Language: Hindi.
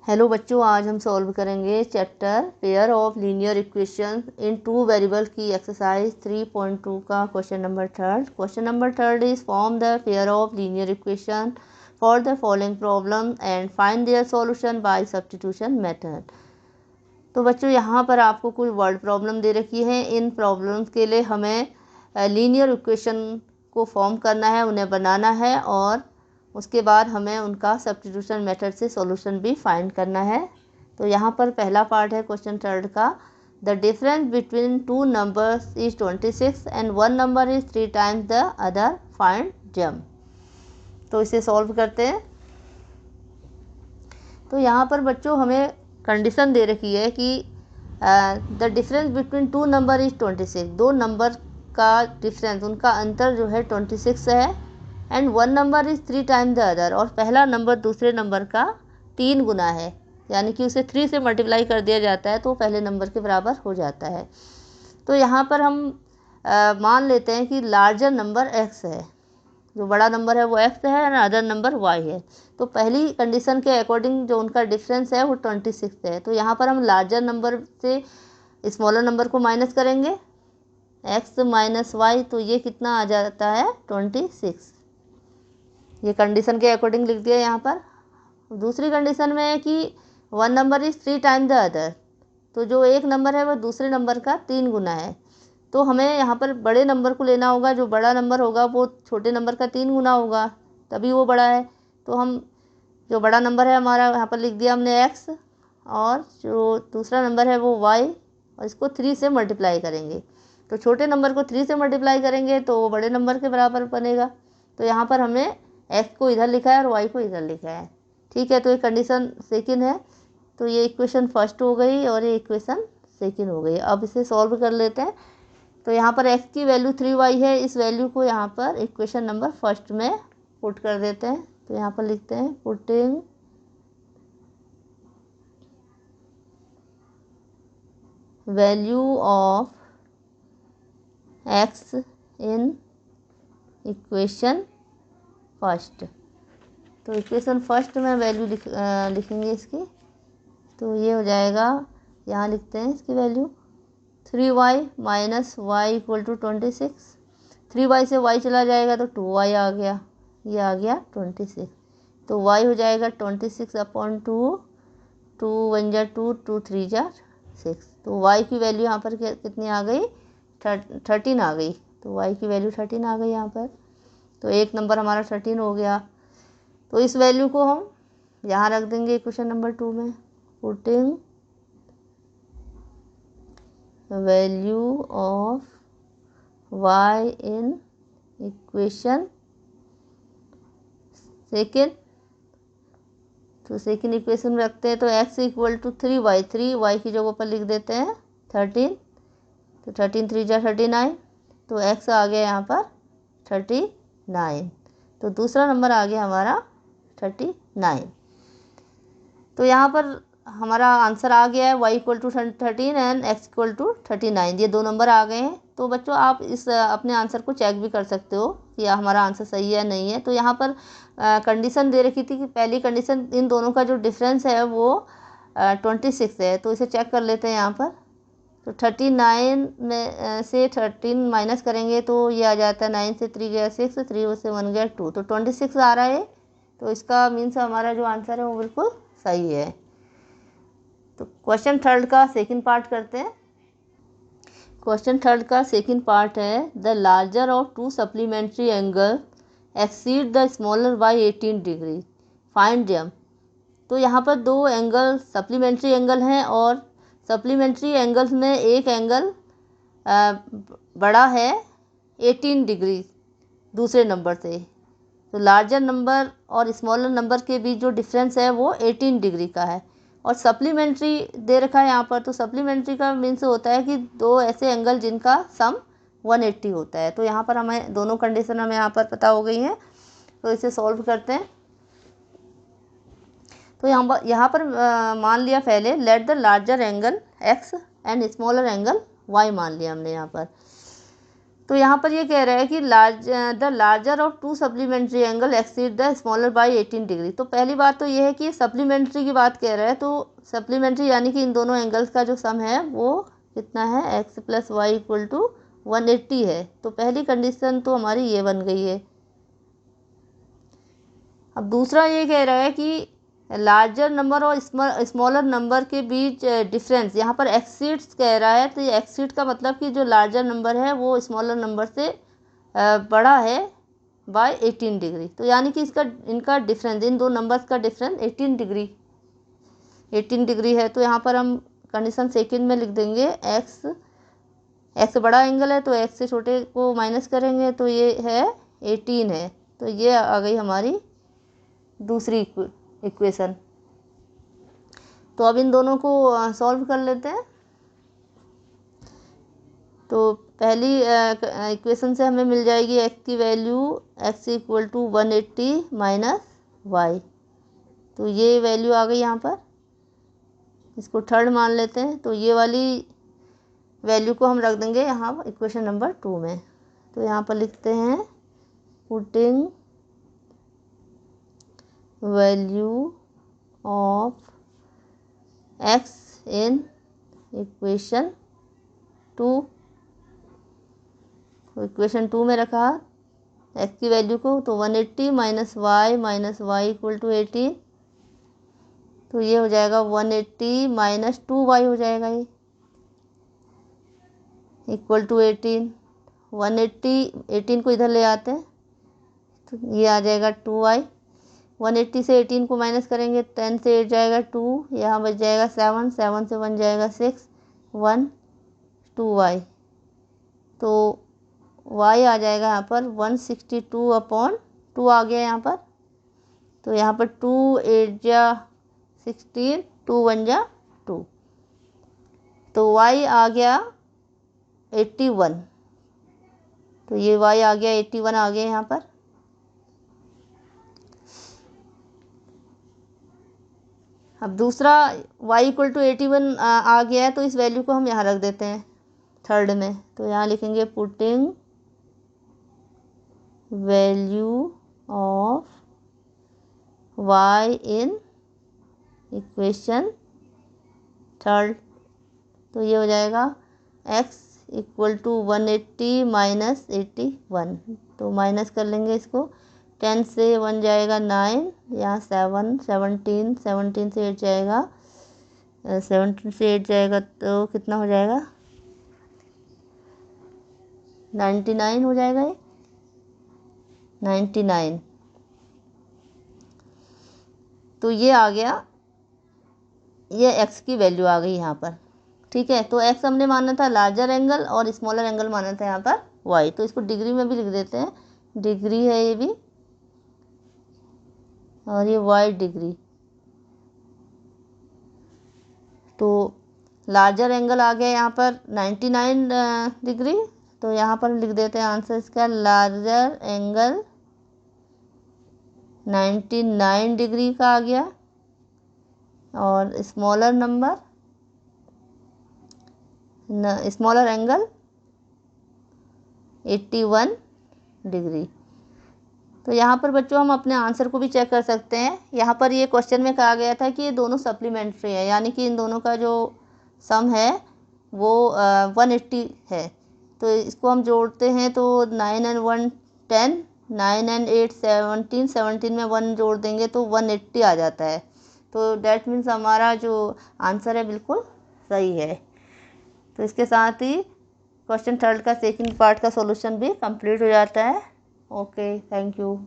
हेलो बच्चों, आज हम सॉल्व करेंगे chapter pair of linear equation in two variable की एक्सरसाइज 3.2 का question number third. Question number third is form the pair of linear equation for the following problem and find their solution bye substitution method. तो बच्चों यहाँ पर आपको कोई वर्ड प्रॉब्लम दे रखी है। इन प्रॉब्लम्स के लिए हमें लीनियर इक्वेशन को फॉर्म करना है, उन्हें बनाना है और उसके बाद हमें उनका सब्स्टिट्यूशन मेथड से सॉल्यूशन भी फाइंड करना है। तो यहाँ पर पहला पार्ट है क्वेश्चन थर्ड का, the difference between two numbers is 26 and one number is 3 times the other, find them. तो इसे सॉल्व करते हैं। तो यहाँ पर बच्चों हमें कंडीशन दे रखी है कि the difference between two number is 26। दो नंबर का डिफरेंस, उनका अंतर जो है 26 है। And one number is 3 times the other, और पहला नंबर दूसरे नंबर का 3 गुना है, यानी कि उसे 3 से मल्टीप्लाई कर दिया जाता है तो पहले नंबर के बराबर हो जाता है। तो यहाँ पर हम मान लेते हैं कि लार्जर नंबर x है, जो बड़ा नंबर है वो x है और अदर नंबर y है। तो पहली कंडीशन के अकॉर्डिंग जो उनका डिफरेंस है वो 26 है। तो यहाँ पर हम लार्जर नंबर से स्मॉलर नंबर को माइनस करेंगे, x माइनस वाई, तो ये कितना आ जाता है 26। ये कंडीशन के अकॉर्डिंग लिख दिया यहाँ पर। दूसरी कंडीशन में है कि one number is 3 times the other, तो जो एक नंबर है वो दूसरे नंबर का 3 गुना है। तो हमें यहाँ पर बड़े नंबर को लेना होगा, जो बड़ा नंबर होगा वो छोटे नंबर का 3 गुना होगा, तभी वो बड़ा है। तो हम जो बड़ा नंबर है हमारा यहाँ पर लिख दिया हमने x, और जो दूसरा नंबर है वो y, और इसको 3 से मल्टीप्लाई करेंगे। तो छोटे नंबर को 3 से मल्टीप्लाई करेंगे तो वो बड़े नंबर के बराबर बनेगा। तो यहाँ पर हमने x को इधर लिखा है और y को इधर लिखा है, ठीक है। तो ये कंडीशन सेकंड है। तो ये इक्वेशन फर्स्ट हो गई और ये इक्वेशन सेकंड हो गई। अब इसे सॉल्व कर लेते हैं। तो यहाँ पर x की वैल्यू 3y है, इस वैल्यू को यहाँ पर इक्वेशन नंबर फर्स्ट में पुट कर देते हैं। तो यहाँ पर लिखते हैं putting value of x in equation first. तो इक्वेशन फर्स्ट में वैल्यू लिखेंगे इसकी। तो ये हो जाएगा, यहाँ लिखते हैं इसकी value 3y minus y equal to 26। 3y से y चला जाएगा तो 2y आ गया, ये आ गया 26। तो y हो जाएगा 26 अपॉन 2, 2 1 जा 2, 2 3 जा 6। तो y की वैल्यू यहाँ पर कितनी आ गई, 13 आ गई। तो y की वैल्यू 13 आ गई यहाँ पर। तो एक नंबर हमारा 13 हो गया। तो इस वैल्यू को हम यहाँ रख देंगे इक्वेशन नंबर 2 में। Putting value of y in equation second. तो सेकेंड इक्वेशन में रखते हैं। तो x equal to 3y, 3y की जगह पर लिख देते हैं 13। तो 13 3 जा 39, तो x आ गया यहाँ पर 39। तो दूसरा नंबर आ गया हमारा 39। तो यहाँ पर हमारा आंसर आ गया है y equal to 13 and x equal to 39, ये दो नंबर आ गए हैं। तो बच्चों आप इस अपने आंसर को चेक भी कर सकते हो कि हमारा आंसर सही है या नहीं है। तो यहाँ पर कंडीशन दे रखी थी कि पहली कंडीशन इन दोनों का जो डिफरेंस है वो 26 है। तो इसे चेक कर लेते हैं यहाँ पर। तो 39 में से 13 माइनस करेंगे तो ये आ जाता है 9 से 3 गया 6, 3 से 1 गया 2, तो 26 आ रहा है। तो इसका मीन्स हमारा जो आंसर है वो बिल्कुल सही है। तो क्वेश्चन थर्ड का सेकंड पार्ट करते हैं। क्वेश्चन थर्ड का सेकंड पार्ट है, the larger of to supplementary angle exceed the smaller by 18 degree, find them. तो यहाँ पर दो एंगल सप्लीमेंट्री एंगल हैं और सप्लीमेंट्री एंगल्स में एक एंगल बड़ा है 18 डिग्री दूसरे नंबर से। तो लार्जर नंबर और स्मॉलर नंबर के बीच जो डिफरेंस है वो 18 डिग्री का है, और सप्लीमेंट्री दे रखा है यहाँ पर। तो सप्लीमेंट्री का मीन्स होता है कि दो ऐसे एंगल जिनका सम 180 होता है। तो यहाँ पर हमें दोनों कंडीशन हमें यहाँ पर पता हो गई हैं। तो इसे सॉल्व करते हैं। तो यहाँ पर मान लिया पहले, let the larger angle x and smaller angle y मान लिया हमने यहाँ पर। तो यहाँ पर ये कह रहा है कि the larger of to supplementary angle exceed the smaller by 18 degree. तो पहली बात तो ये है कि सप्लीमेंट्री की बात कह रहा है, तो सप्लीमेंट्री यानी कि इन दोनों एंगल्स का जो सम है वो कितना है, x + y = 180 है। तो पहली कंडीशन तो हमारी ये बन गई है। अब दूसरा ये कह रहा है कि लार्जर नंबर और स्मॉलर नंबर के बीच डिफरेंस, यहाँ पर एक्सीड्स कह रहा है, तो ये एक्सीड का मतलब कि जो लार्जर नंबर है वो स्मॉलर नंबर से बड़ा है बाय 18 डिग्री। तो यानी कि इनका डिफरेंस, इन दो नंबर्स का डिफरेंस 18 डिग्री है। तो यहाँ पर हम कंडीशन सेकंड में लिख देंगे एक्स बड़ा एंगल है तो एक्स से छोटे को माइनस करेंगे तो ये है 18 है। तो ये आ गई हमारी दूसरी इक्वेशन। तो अब इन दोनों को सॉल्व कर लेते हैं। तो पहली इक्वेशन से हमें मिल जाएगी एक्स की वैल्यू x = 180 - y। तो ये वैल्यू आ गई यहाँ पर, इसको थर्ड मान लेते हैं। तो ये वाली वैल्यू को हम रख देंगे यहाँ इक्वेशन नंबर 2 में। तो यहाँ पर लिखते हैं putting value of x in equation 2। तो इक्वेशन 2 में रखा x की वैल्यू को, तो 180 - y = 18। तो ये हो जाएगा 180 - 2y हो जाएगा, ये इक्वल टू 18। 18 को इधर ले आते हैं तो ये आ जाएगा 2y। 180 से 18 को माइनस करेंगे, 10 से 8 जाएगा 2, यहाँ बच जाएगा 7 से 1 जाएगा 6, 1 2y। तो y आ जाएगा यहाँ पर 162/2 आ गया यहाँ पर। तो यहाँ पर 2 8 जा 16, 2 1 जा 2। तो y आ गया 81। तो ये y आ गया 81 आ गया यहाँ पर। अब दूसरा y = 81 आ गया है, तो इस वैल्यू को हम यहाँ रख देते हैं थर्ड में। तो यहाँ लिखेंगे putting value of y in equation third. तो ये हो जाएगा x = 180 - 81। तो माइनस कर लेंगे इसको, 10 से 1 जाएगा 9, यहाँ 7 17 17 से 8 जाएगा 17 से 8 जाएगा तो कितना हो जाएगा 99 हो जाएगा, ये 99। तो ये आ गया, ये x की वैल्यू आ गई यहाँ पर। ठीक है, तो x हमने माना था लार्जर एंगल और स्मॉलर एंगल माना था यहाँ पर y। तो इसको डिग्री में भी लिख देते हैं, डिग्री है ये भी, और ये y डिग्री। तो लार्जर एंगल आ गया यहाँ पर 99 डिग्री। तो यहाँ पर लिख देते हैं आंसर इसका, लार्जर एंगल 99 डिग्री का आ गया, और स्मॉलर एंगल 81 डिग्री। तो यहाँ पर बच्चों हम अपने आंसर को भी चेक कर सकते हैं। यहाँ पर ये क्वेश्चन में कहा गया था कि ये दोनों सप्लीमेंट्री है, यानी कि इन दोनों का जो सम है वो 180 है। तो इसको हम जोड़ते हैं तो 9 और 1 10, 9 और 8 17, 17 में 1 जोड़ देंगे तो 180 आ जाता है। तो डैट मीन्स हमारा जो आंसर है बिल्कुल सही है। तो इसके साथ ही क्वेश्चन थर्ड का सेकंड पार्ट का सॉल्यूशन भी कंप्लीट हो जाता है। Okay, thank you.